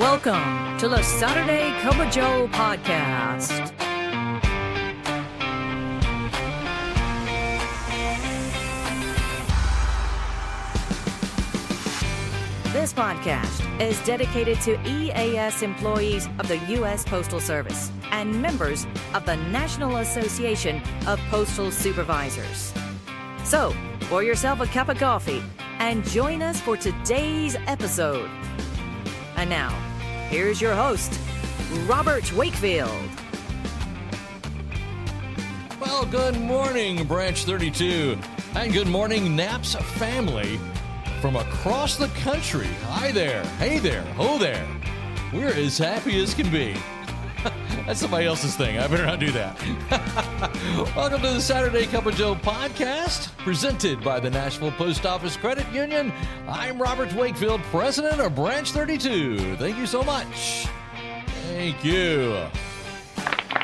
Welcome to the Saturday Cup of Joe podcast. This podcast is dedicated to EAS employees of the U.S. Postal Service and members of the National Association of Postal Supervisors. So, pour yourself a cup of coffee and join us for today's episode. And now, here's your host, Robert Wakefield. Well, good morning, Branch 32, and good morning, Naps family from across the country. Hi there, hey there, ho there. We're as happy as can be. That's somebody else's thing. I better not do that. Welcome to the Saturday Cup of Joe podcast, presented by the Nashville Post Office Credit Union. I'm Robert Wakefield, president of Branch 32. Thank you so much. Thank you.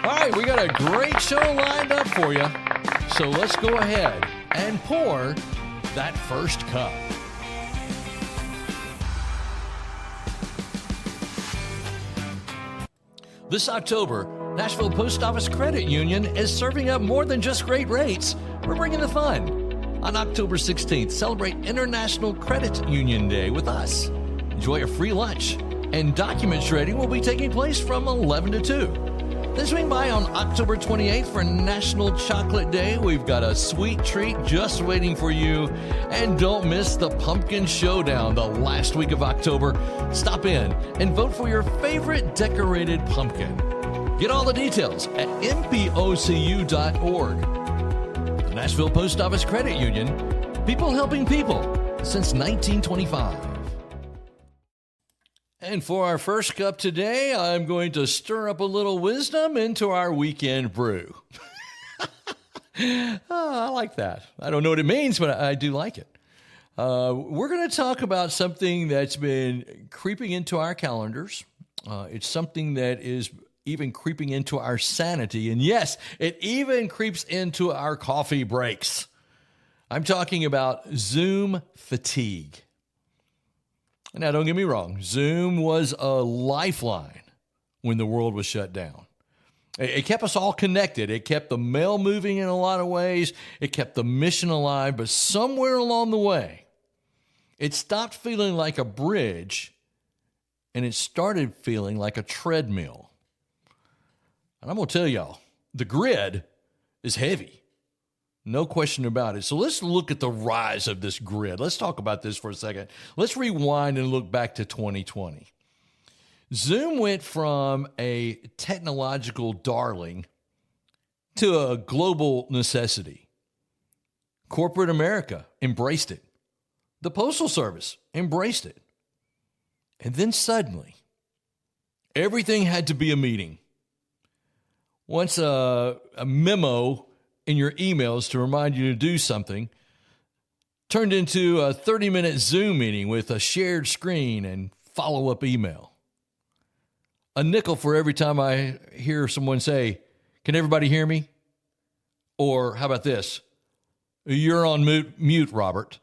All right, we got a great show lined up for you. So let's go ahead and pour that first cup. This October, Nashville Post Office Credit Union is serving up more than just great rates. We're bringing the fun. On October 16th, celebrate International Credit Union Day with us. Enjoy a free lunch, and document shredding will be taking place from 11 to 2. Then swing by on October 28th for National Chocolate Day. We've got a sweet treat just waiting for you. And don't miss the Pumpkin Showdown the last week of October. Stop in and vote for your favorite decorated pumpkin. Get all the details at npocu.org. The Nashville Post Office Credit Union, people helping people since 1925. And for our first cup today, I'm going to stir up a little wisdom into our weekend brew. I like that. I don't know what it means, but I do like it. We're going to talk about something that's been creeping into our calendars. It's something that is even creeping into our sanity. And yes, it even creeps into our coffee breaks. I'm talking about Zoom fatigue. Now, don't get me wrong. Zoom was a lifeline when the world was shut down. It kept us all connected. It kept the mail moving in a lot of ways. It kept the mission alive. But somewhere along the way, it stopped feeling like a bridge, and it started feeling like a treadmill. And I'm going to tell y'all, the grid is heavy. No question about it. So let's look at the rise of this grid. Let's talk about this for a second. Let's rewind and look back to 2020. Zoom went from a technological darling to a global necessity. Corporate America embraced it. The Postal Service embraced it. And then suddenly, everything had to be a meeting. Once a memo in your emails to remind you to do something turned into a 30-minute Zoom meeting with a shared screen and follow-up email. A nickel for every time I hear someone say, "Can everybody hear me?" Or how about this? "You're on mute, Robert."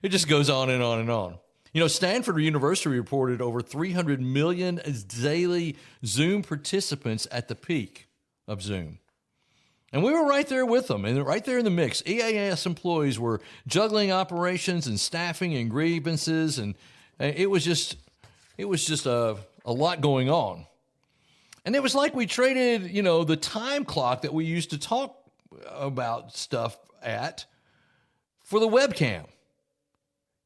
It just goes on and on and on. You know, Stanford University reported over 300 million daily Zoom participants at the peak of Zoom. And we were right there with them, and right there in the mix. EAS employees were juggling operations and staffing and grievances, and it was just a lot going on. And it was like we traded, the time clock that we used to talk about stuff at for the webcam.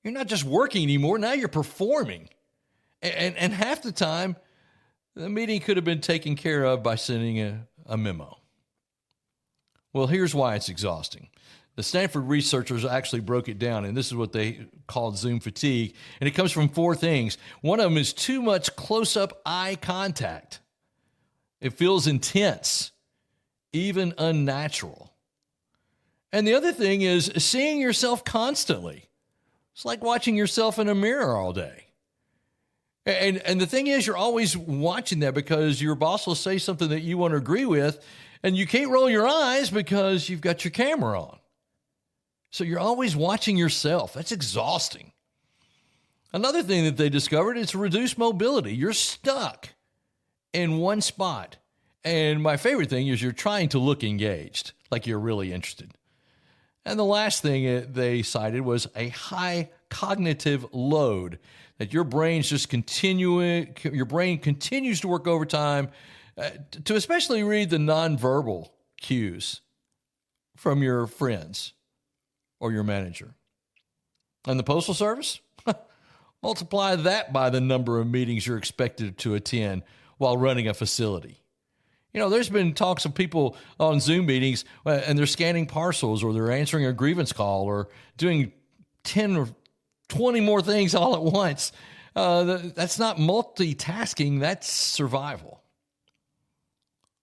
You're not just working anymore, now you're performing. And half the time, the meeting could have been taken care of by sending a memo. Well, here's why it's exhausting. The Stanford researchers actually broke it down, and this is what they called Zoom fatigue. And it comes from four things. One of them is too much close-up eye contact. It feels intense, even unnatural. And the other thing is seeing yourself constantly. It's like watching yourself in a mirror all day. And the thing is, you're always watching that because your boss will say something that you want to agree with, and you can't roll your eyes because you've got your camera on. So you're always watching yourself. That's exhausting. Another thing that they discovered is reduced mobility. You're stuck in one spot. And my favorite thing is you're trying to look engaged, like you're really interested. And the last thing they cited was a high cognitive load, that your brain continues to work overtime to especially read the nonverbal cues from your friends or your manager. And the Postal Service? Multiply that by the number of meetings you're expected to attend while running a facility. You know, there's been talks of people on Zoom meetings and they're scanning parcels or they're answering a grievance call or doing 10 or 20 more things all at once. That's not multitasking, that's survival.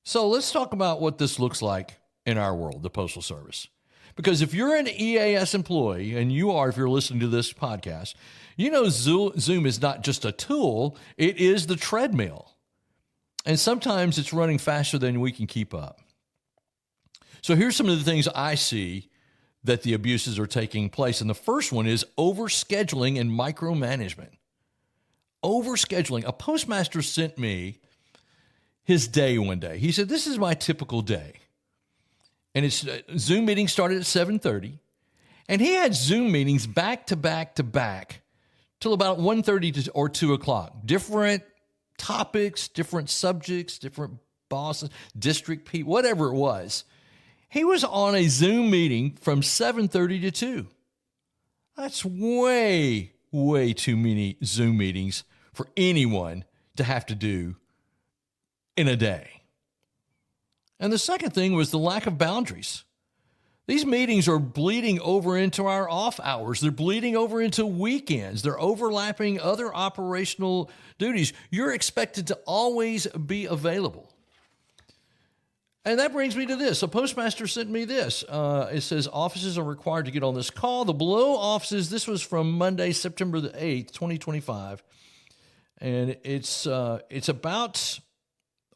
So let's talk about what this looks like in our world, the Postal Service. Because if you're an EAS employee, and you are if you're listening to this podcast, you know Zoom is not just a tool, it is the treadmill. And sometimes it's running faster than we can keep up. So here's some of the things I see that the abuses are taking place. And the first one is overscheduling and micromanagement. Overscheduling. A postmaster sent me his day one day. He said, this is my typical day. And it's Zoom meeting started at 7:30. And he had Zoom meetings back to back to back till about 1:30 or 2 o'clock. Different topics, different subjects, different bosses, district people, whatever it was. He was on a Zoom meeting from 7:30 to 2. That's way, way too many Zoom meetings for anyone to have to do in a day. And the second thing was the lack of boundaries. These meetings are bleeding over into our off hours. They're bleeding over into weekends. They're overlapping other operational duties. You're expected to always be available. And that brings me to this. A postmaster sent me this. It says offices are required to get on this call. The below offices, this was from Monday, September the 8th, 2025. And it's about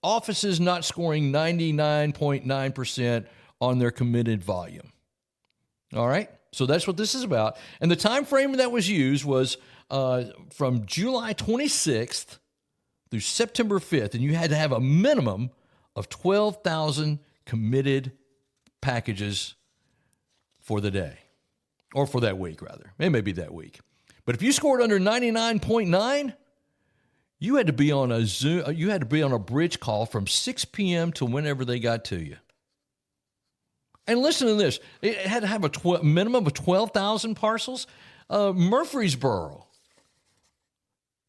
offices not scoring 99.9% on their committed volume. All right? So that's what this is about. And the time frame that was used was from July 26th through September 5th, and you had to have a minimum of 12,000 committed packages for the day, or for that week, rather. It may be that week. But if you scored under 99.9, you had to be on a Zoom. You had to be on a bridge call from 6 p.m. to whenever they got to you. And listen to this. It had to have a minimum of 12,000 parcels. Murfreesboro,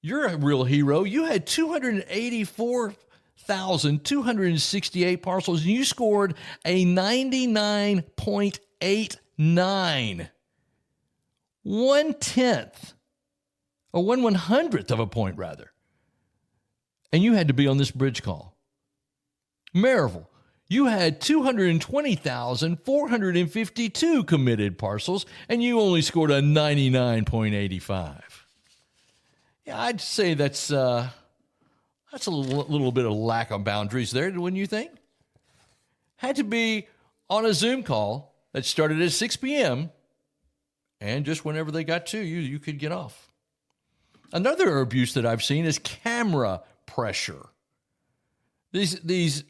you're a real hero. You had 284,268 parcels, and you scored a 99.89. 1/10, or 1/100th of a point, rather. And you had to be on this bridge call. Maryville, you had 220,452 committed parcels, and you only scored a 99.85. Yeah, I'd say that's a little bit of lack of boundaries there, wouldn't you think? Had to be on a Zoom call that started at 6 p.m., and just whenever they got to you, you could get off. Another abuse that I've seen is camera pressure. These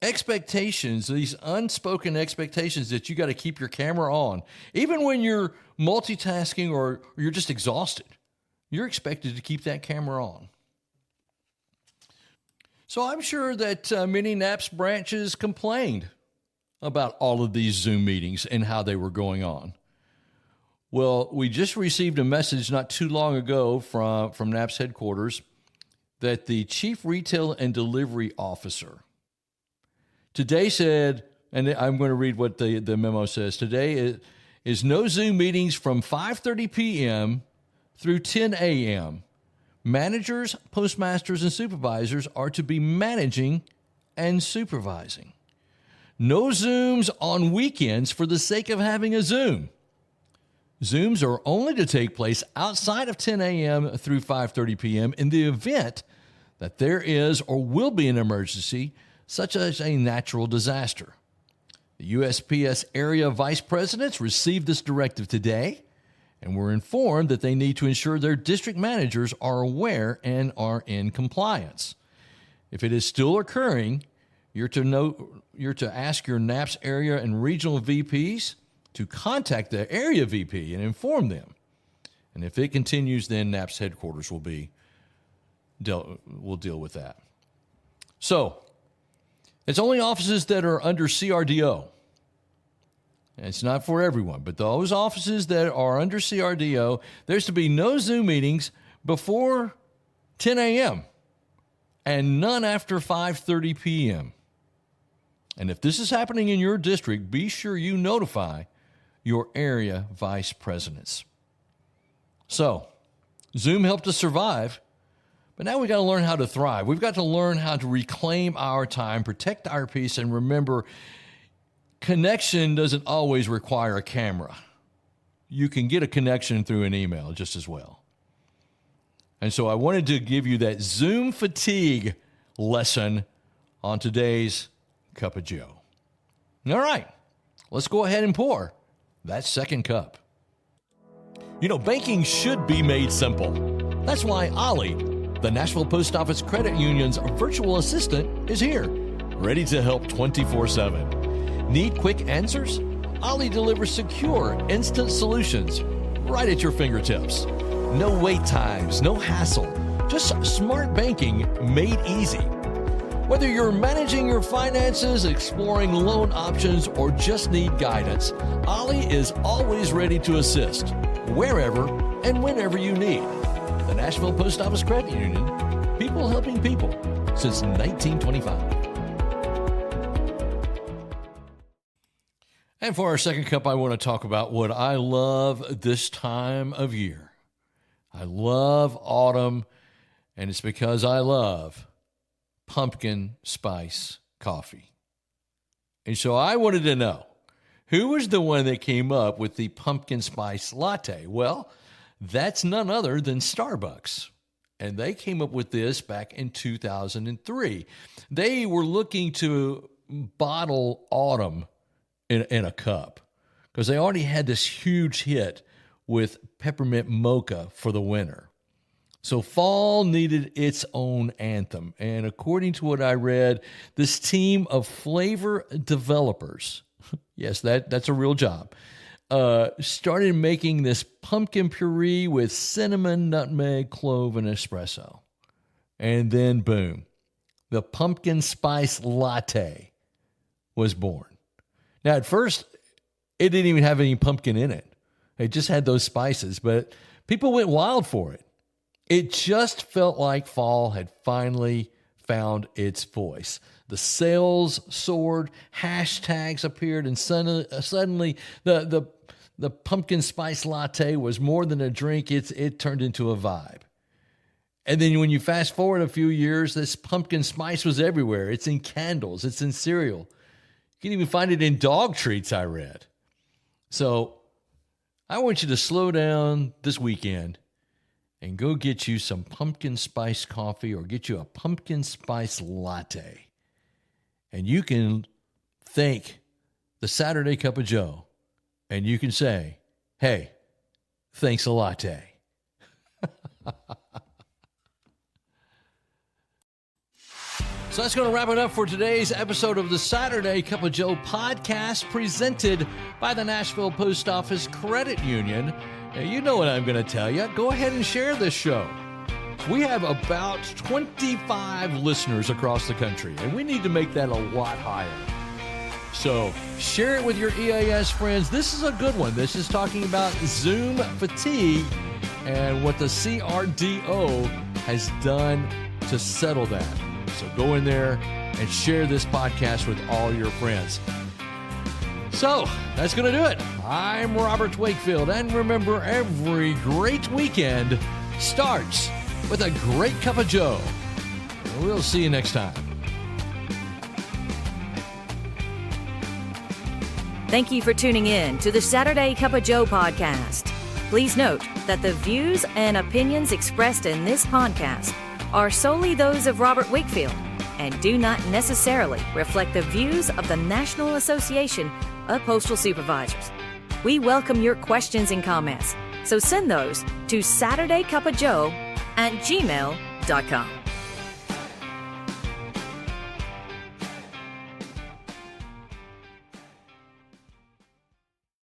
expectations, these unspoken expectations that you got to keep your camera on, even when you're multitasking or you're just exhausted, you're expected to keep that camera on. So I'm sure that many NAPS branches complained about all of these Zoom meetings and how they were going on. Well, we just received a message not too long ago from NAPS headquarters that the Chief Retail and Delivery Officer today said, and I'm going to read what the memo says, today is no Zoom meetings from 5:30 p.m. through 10 a.m. Managers, postmasters, and supervisors are to be managing and supervising. No Zooms on weekends for the sake of having a Zoom. Zooms are only to take place outside of 10 a.m. through 5:30 p.m. in the event that there is or will be an emergency, such as a natural disaster. The USPS area vice presidents received this directive today, and were informed that they need to ensure their district managers are aware and are in compliance. If it is still occurring, you're to ask your NAPS area and regional VPs to contact the area VP and inform them. And if it continues, then NAPS headquarters will deal with that. So, it's only offices that are under CRDO. It's not for everyone, but those offices that are under CRDO, there's to be no Zoom meetings before 10 a.m. and none after 5:30 p.m. And if this is happening in your district, be sure you notify your area vice presidents. So, Zoom helped us survive, but now we got to learn how to thrive. We've got to learn how to reclaim our time, protect our peace, and remember, connection doesn't always require a camera. You can get a connection through an email just as well. And so I wanted to give you that Zoom fatigue lesson on today's Cup of Joe. All right, let's go ahead and pour that second cup. You know, banking should be made simple. That's why Ollie, the Nashville Post Office Credit Union's virtual assistant, is here, ready to help 24/7. Need quick answers? Ollie delivers secure, instant solutions right at your fingertips. No wait times, no hassle, just smart banking made easy. Whether you're managing your finances, exploring loan options, or just need guidance, Ollie is always ready to assist, wherever and whenever you need. The Nashville Post Office Credit Union, people helping people since 1925. And for our second cup, I want to talk about what I love this time of year. I love autumn, and it's because I love pumpkin spice coffee. And so I wanted to know, who was the one that came up with the pumpkin spice latte? Well, that's none other than Starbucks. And they came up with this back in 2003. They were looking to bottle autumn in a cup because they already had this huge hit with peppermint mocha for the winter. So fall needed its own anthem. And according to what I read, this team of flavor developers, yes, that's a real job, started making this pumpkin puree with cinnamon, nutmeg, clove, and espresso. And then, boom, the pumpkin spice latte was born. Now, at first, it didn't even have any pumpkin in it. It just had those spices, but people went wild for it. It just felt like fall had finally found its voice. The sales soared, hashtags appeared, and suddenly the pumpkin spice latte was more than a drink. It turned into a vibe. And then when you fast forward a few years, this pumpkin spice was everywhere. It's in candles. It's in cereal. You can even find it in dog treats, I read. So I want you to slow down this weekend and go get you some pumpkin spice coffee or get you a pumpkin spice latte. And you can thank the Saturday Cup of Joe, and you can say, hey, thanks a latte. So that's going to wrap it up for today's episode of the Saturday Cup of Joe podcast presented by the Nashville Post Office Credit Union. Now, you know what I'm going to tell you. Go ahead and share this show. We have about 25 listeners across the country, and we need to make that a lot higher. So share it with your EAS friends. This is a good one. This is talking about Zoom fatigue and what the CRDO has done to settle that. So go in there and share this podcast with all your friends. So that's going to do it. I'm Robert Wakefield. And remember, every great weekend starts with a great cup of Joe. We'll see you next time. Thank you for tuning in to the Saturday Cup of Joe podcast. Please note that the views and opinions expressed in this podcast are solely those of Robert Wakefield and do not necessarily reflect the views of the National Association of Postal Supervisors. We welcome your questions and comments. So send those to SaturdayCupOfJoe@gmail.com.